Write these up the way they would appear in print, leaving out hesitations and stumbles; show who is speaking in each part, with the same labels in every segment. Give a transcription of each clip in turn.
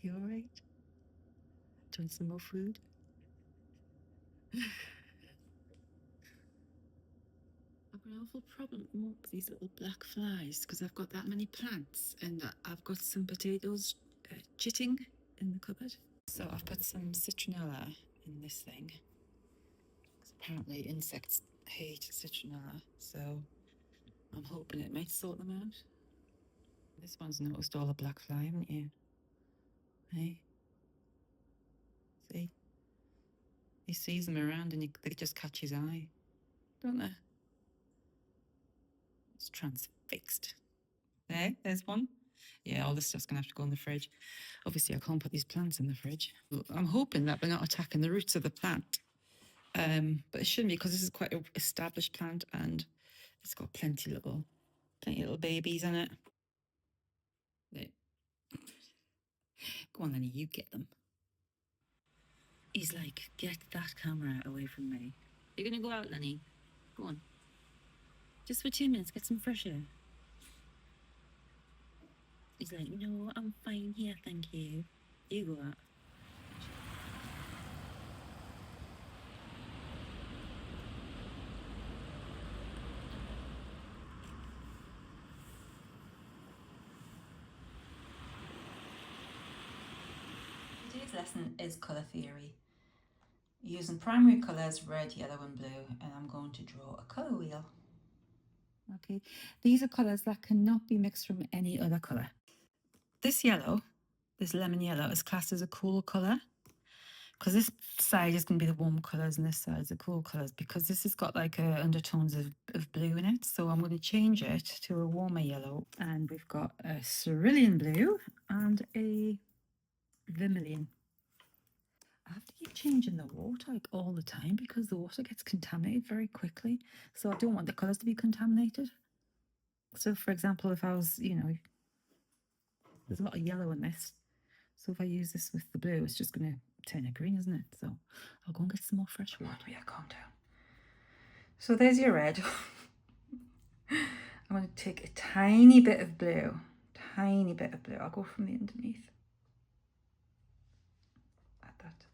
Speaker 1: You all right? Do you want some more food? I've got an awful problem at the moment with these little black flies because I've got that many plants and I've got some potatoes chitting in the cupboard. So I've put some citronella in this thing because apparently insects hate citronella. So I'm hoping it might sort them out. This one's noticed all the black fly, haven't you? Hey, see? He sees them around and they just catch his eye, don't they? It's transfixed. There's one. Yeah, all this stuff's going to have to go in the fridge. Obviously, I can't put these plants in the fridge. I'm hoping that they're not attacking the roots of the plant. But it shouldn't be because this is quite an established plant and it's got plenty little babies in it. There. Go on, Lenny, you get them. He's like, get that camera away from me. You're going to go out, Lenny? Go on. Just for 2 minutes, get some fresh air. He's like, no, I'm fine here, thank you. You go out. Today's lesson is colour theory. Using primary colours, red, yellow and blue, and I'm going to draw a colour wheel. Okay, these are colours that cannot be mixed from any other colour. This yellow, this lemon yellow, is classed as a cool colour because this side is going to be the warm colours and this side is the cool colours because this has got like undertones of blue in it. So I'm going to change it to a warmer yellow, and we've got a cerulean blue and a vermilion. I have to keep changing the water like all the time because the water gets contaminated very quickly. So I don't want the colours to be contaminated. So for example, if I was, there's a lot of yellow in this. So if I use this with the blue, it's just going to turn it green, isn't it? So I'll go and get some more fresh water. Yeah, calm down. So there's your red. I'm going to take a tiny bit of blue. Tiny bit of blue. I'll go from the underneath. Add that.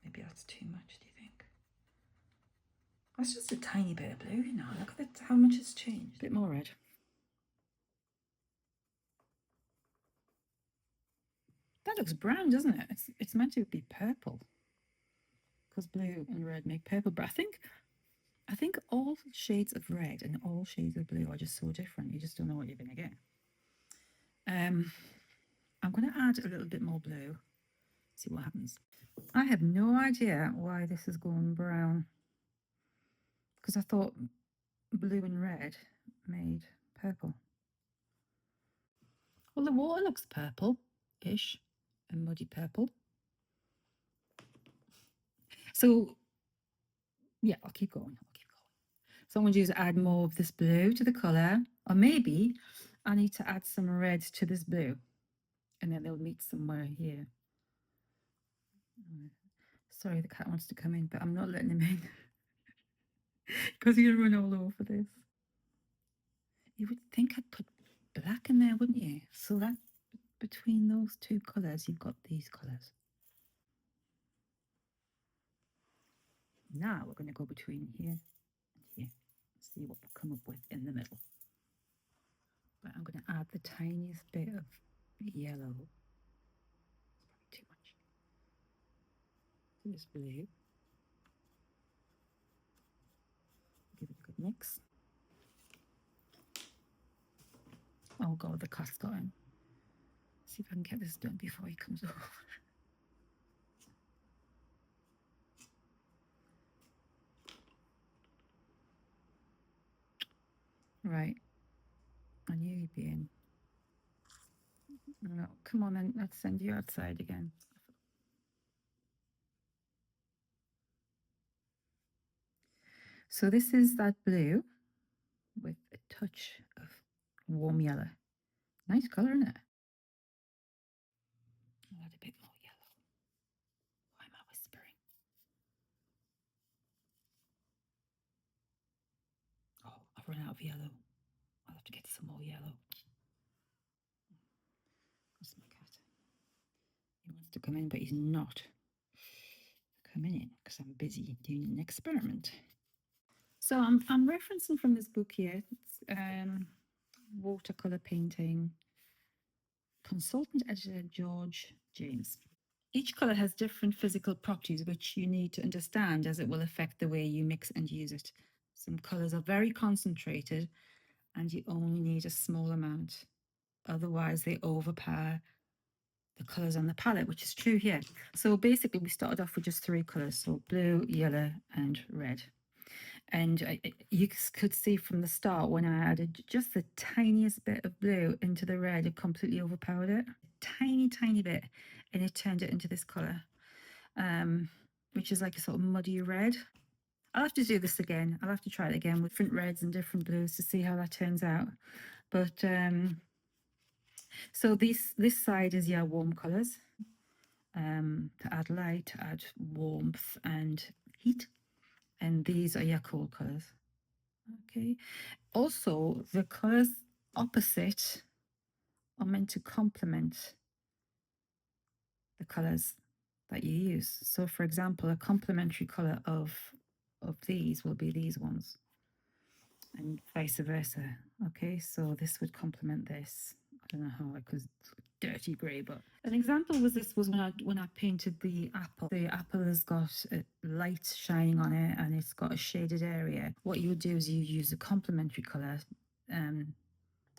Speaker 1: Maybe that's too much, do you think? That's just a tiny bit of blue, Look at how much it's changed. A bit more red. That looks brown, doesn't it? It's meant to be purple because blue and red make purple. But I think all shades of red and all shades of blue are just so different. You just don't know what you're going to get. I'm going to add a little bit more blue. See what happens. I have no idea why this is going brown because I thought blue and red made purple. Well, the water looks purple-ish, a muddy purple. So, yeah, I'll keep going. So I'm going to add more of this blue to the colour, or maybe I need to add some red to this blue, and then they'll meet somewhere here. Sorry, the cat wants to come in, but I'm not letting him in because he'll run all over this. You would think I'd put black in there, wouldn't you? So that between those two colours, you've got these colours. Now we're going to go between here and here. See what we'll come up with in the middle. But I'm going to add the tiniest bit of yellow. Too much. This blue. Give it a good mix. Oh God, the cat's got in. See if I can get this done before he comes over. Right. I knew he'd be in. No, come on then, let's send you outside again. So this is that blue with a touch of warm yellow. Nice colour, isn't it? I'll add a bit more yellow. Why am I whispering? Oh, I've run out of yellow. I'll have to get some more yellow. to come in, but he's not coming in because I'm busy doing an experiment. So I'm referencing from this book here. It's watercolor painting, consultant editor George James. Each color has different physical properties which you need to understand, as it will affect the way you mix and use it. Some colors are very concentrated and you only need a small amount. Otherwise, they overpower the colors on the palette, which is true here. So basically, we started off with just 3 colors, so blue, yellow, and red. And you could see from the start when I added just the tiniest bit of blue into the red, it completely overpowered it. Tiny, tiny bit, and it turned it into this color, which is like a sort of muddy red. I'll have to do this again. I'll have to try it again with different reds and different blues to see how that turns out. But so this side is your warm colors, to add light, to add warmth and heat. And these are your cool colors. Okay. Also, the colors opposite are meant to complement the colors that you use. So for example, a complementary color of these will be these ones, and vice versa. Okay, so this would complement this. I don't know how, because it's dirty grey, but an example was when I painted the apple. The apple has got a light shining on it and it's got a shaded area. What you would do is you use a complementary colour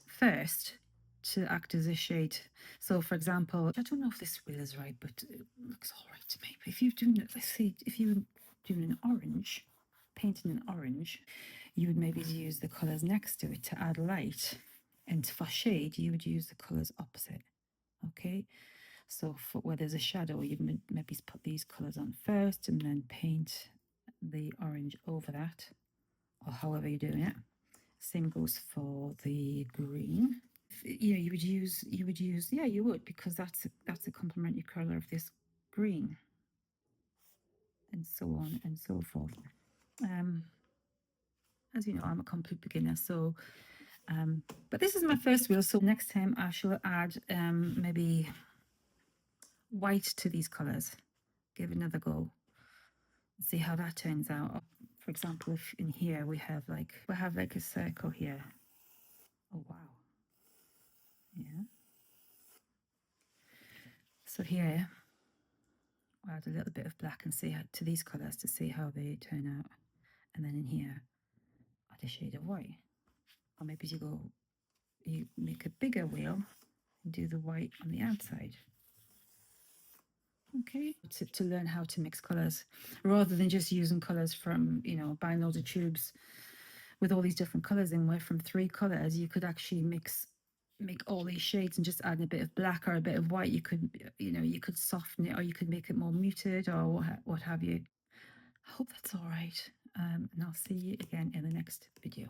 Speaker 1: first to act as a shade. So for example, I don't know if this wheel is right, but it looks all right to me. But if you're doing it, let's see, if you're doing an orange, painting an orange, you would maybe use the colours next to it to add light, and for shade you would use the colours opposite. Okay, so for where there's a shadow, you maybe put these colours on first and then paint the orange over that, or however you're doing it. Same goes for the green. You know, you would use, yeah, you would, because that's a complementary color of this green, and so on and so forth. As you know, I'm a complete beginner, so but this is my first wheel, so next time I shall add maybe white to these colors. Give it another go, see how that turns out. For example, if in here we have like a circle here. Oh wow. Yeah. So here I'll add a little bit of black and see how, to these colors, to see how they turn out. And then in here add a shade of white. Or maybe you make a bigger wheel and do the white on the outside. Okay, to learn how to mix colors rather than just using colors from, you know, buying loads of tubes with all these different colors in, where from 3 colors you could actually make all these shades and just add a bit of black or a bit of white. You could, you know, you could soften it, or you could make it more muted, or what have you. I hope that's all right, and I'll see you again in the next video.